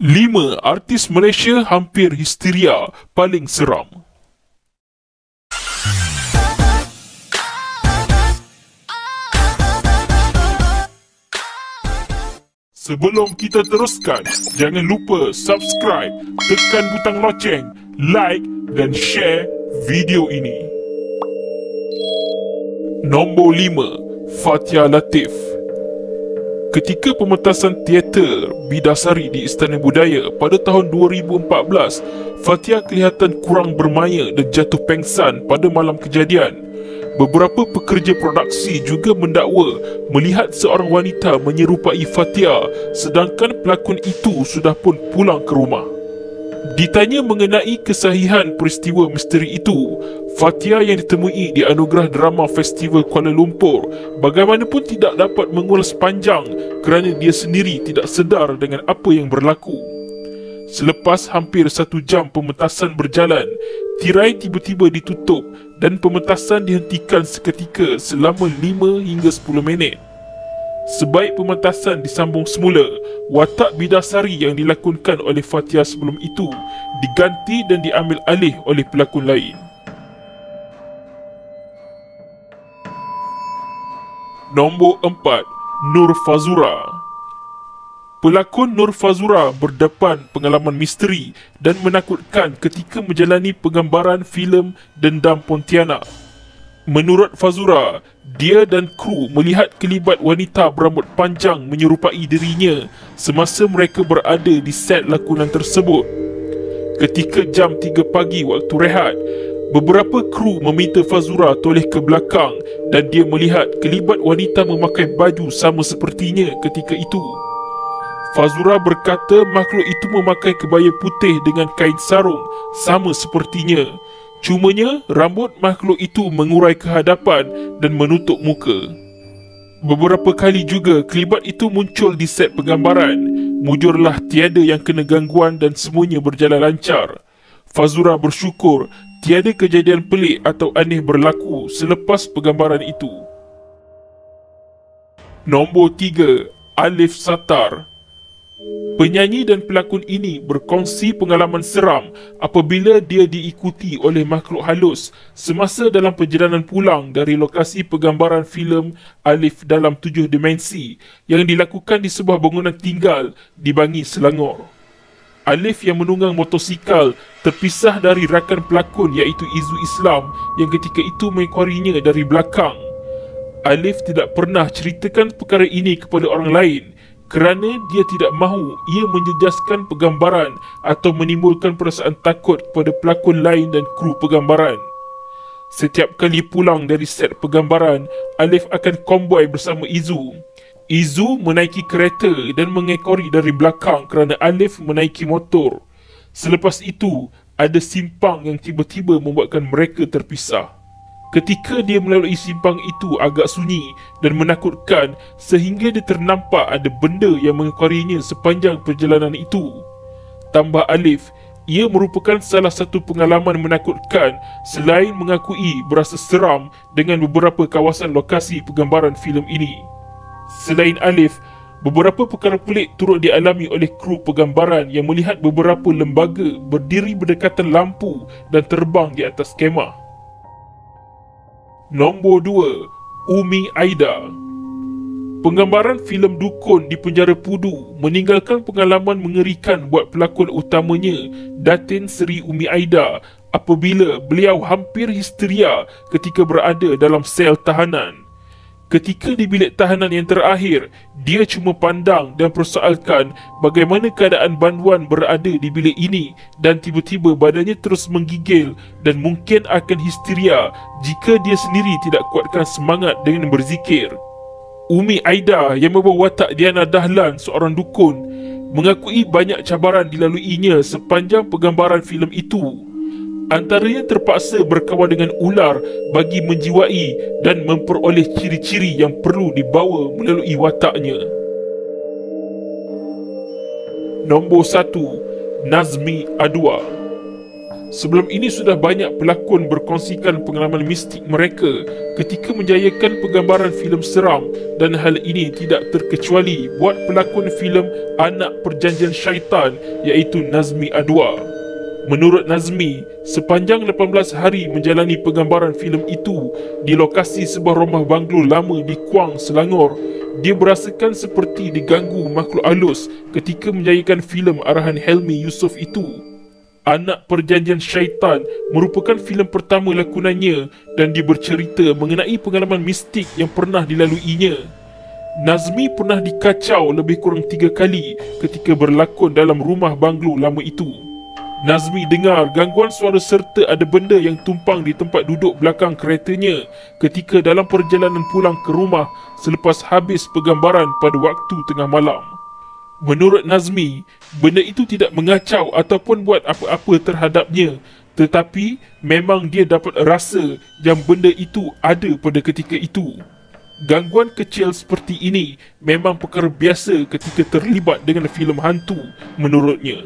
5 artis Malaysia hampir histeria paling seram. Sebelum kita teruskan, jangan lupa subscribe, tekan butang loceng, like dan share video ini. Nombor 5. Fathia Latif. Ketika pementasan teater Bidasari di Istana Budaya pada tahun 2014, Fathia kelihatan kurang bermaya dan jatuh pengsan pada malam kejadian. Beberapa pekerja produksi juga mendakwa melihat seorang wanita menyerupai Fathia, sedangkan pelakon itu sudah pun pulang ke rumah. Ditanya mengenai kesahihan peristiwa misteri itu, Fathia yang ditemui di Anugerah Drama Festival Kuala Lumpur bagaimanapun tidak dapat mengulas panjang kerana dia sendiri tidak sedar dengan apa yang berlaku. Selepas hampir 1 jam pementasan berjalan, tirai tiba-tiba ditutup dan pementasan dihentikan seketika selama 5 hingga 10 minit. Sebaik pementasan disambung semula, watak Bidasari yang dilakonkan oleh Fathia sebelum itu diganti dan diambil alih oleh pelakon lain. Nombor 4. Nur Fazura. Pelakon Nur Fazura berdepan pengalaman misteri dan menakutkan ketika menjalani penggambaran filem Dendam Pontianak. Menurut Fazura, dia dan kru melihat kelibat wanita berambut panjang menyerupai dirinya semasa mereka berada di set lakonan tersebut. Ketika jam 3 pagi waktu rehat, beberapa kru meminta Fazura toleh ke belakang dan dia melihat kelibat wanita memakai baju sama sepertinya ketika itu. Fazura berkata makhluk itu memakai kebaya putih dengan kain sarung sama sepertinya. Cumanya, rambut makhluk itu mengurai ke hadapan dan menutup muka. Beberapa kali juga kelibat itu muncul di set penggambaran. Mujurlah tiada yang kena gangguan dan semuanya berjalan lancar. Fazura bersyukur tiada kejadian pelik atau aneh berlaku selepas penggambaran itu. Nombor 3. Alif Sattar. Penyanyi dan pelakon ini berkongsi pengalaman seram apabila dia diikuti oleh makhluk halus semasa dalam perjalanan pulang dari lokasi penggambaran filem Alif dalam 7 dimensi yang dilakukan di sebuah bangunan tinggal di Bangi, Selangor. Alif yang menunggang motosikal terpisah dari rakan pelakon iaitu Izu Islam yang ketika itu mengekorinya dari belakang. Alif tidak pernah ceritakan perkara ini kepada orang lain kerana dia tidak mahu ia menjejaskan penggambaran atau menimbulkan perasaan takut kepada pelakon lain dan kru penggambaran. Setiap kali pulang dari set penggambaran, Alif akan komboi bersama Izu. Izu menaiki kereta dan mengekori dari belakang kerana Alif menaiki motor. Selepas itu, ada simpang yang tiba-tiba membuatkan mereka terpisah. Ketika dia melalui simpang itu agak sunyi dan menakutkan sehingga dia ternampak ada benda yang mengekorinya sepanjang perjalanan itu. Tambah Alif, ia merupakan salah satu pengalaman menakutkan selain mengakui berasa seram dengan beberapa kawasan lokasi penggambaran filem ini. Selain Alif, beberapa perkara pelik turut dialami oleh kru penggambaran yang melihat beberapa lembaga berdiri berdekatan lampu dan terbang di atas kemah. Nombor 2. Umi Aida. Penggambaran filem Dukun di Penjara Pudu meninggalkan pengalaman mengerikan buat pelakon utamanya, Datin Seri Umi Aida, apabila beliau hampir histeria ketika berada dalam sel tahanan. Ketika di bilik tahanan yang terakhir, dia cuma pandang dan persoalkan bagaimana keadaan Ban Wan berada di bilik ini dan tiba-tiba badannya terus menggigil dan mungkin akan histeria jika dia sendiri tidak kuatkan semangat dengan berzikir. Umi Aida yang membawa watak Diana Dahlan, seorang dukun, mengakui banyak cabaran dilaluinya sepanjang penggambaran filem itu. Antaranya terpaksa berkawan dengan ular bagi menjiwai dan memperoleh ciri-ciri yang perlu dibawa melalui wataknya. Nombor 1. Nazmi Adwa. Sebelum ini sudah banyak pelakon berkongsikan pengalaman mistik mereka ketika menjayakan penggambaran filem seram, dan hal ini tidak terkecuali buat pelakon filem Anak Perjanjian Syaitan iaitu Nazmi Adwa. Menurut Nazmi, sepanjang 18 hari menjalani penggambaran filem itu di lokasi sebuah rumah banglo lama di Kuang, Selangor, dia berasakan seperti diganggu makhluk halus ketika menjayakan filem arahan Helmi Yusof itu. Anak Perjanjian Syaitan merupakan filem pertama lakonannya dan dia bercerita mengenai pengalaman mistik yang pernah dilaluinya. Nazmi pernah dikacau lebih kurang 3 kali ketika berlakon dalam rumah banglo lama itu. Nazmi dengar gangguan suara serta ada benda yang tumpang di tempat duduk belakang keretanya ketika dalam perjalanan pulang ke rumah selepas habis penggambaran pada waktu tengah malam. Menurut Nazmi, benda itu tidak mengacau ataupun buat apa-apa terhadapnya, tetapi memang dia dapat rasa yang benda itu ada pada ketika itu. Gangguan kecil seperti ini memang perkara biasa ketika terlibat dengan filem hantu menurutnya.